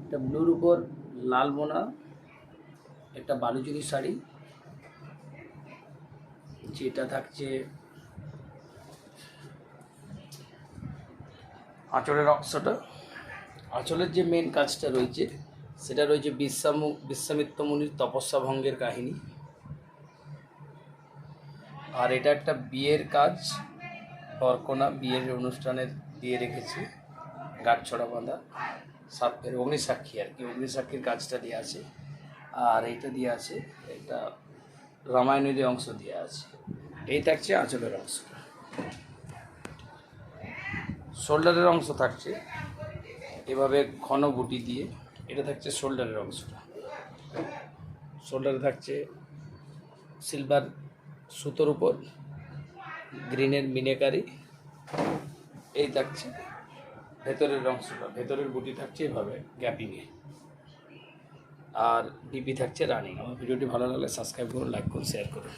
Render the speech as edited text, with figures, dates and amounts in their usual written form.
এটা ব্লুর উপর লাল বোনা একটা বালুচুরি শাড়ি, যেটা থাকছে আঁচলের অংশটা। আঁচলের যে মেন কাজটা রয়েছে সেটা রয়েছে বিশ্বামিত্র মুনির তপস্যা ভঙ্গের কাহিনী। আর এটা একটা বিয়ের কাজ, বরকনা বিয়ের অনুষ্ঠানে দিয়ে রেখেছে, গাঁটছড়া বাঁধা সাপের অগ্নিসাক্ষী আর কি, অগ্নিসাক্ষীর কাজটা দিয়ে আছে। আর এইটা দিয়ে আছে, এটা রামায়ণের অংশ দিয়ে আছে। এই থাকছে আঁচলের অংশ। শোল্ডারের অংশ থাকছে এভাবে ঘন বুটি দিয়ে, এটা থাকছে শোল্ডারের অংশটা। শোল্ডারে থাকছে সিলভার সুতোর উপর গ্রিনের মিনেকারি। এই থাকছে ভেতরের অংশটা, ভেতরের বুটি থাকছে এভাবে গ্যাপিংয়ে। আর ডিপি থাকছে রানিং। আমার ভিডিওটি ভালো লাগলে সাবস্ক্রাইব করুন, লাইক করুন, শেয়ার করুন।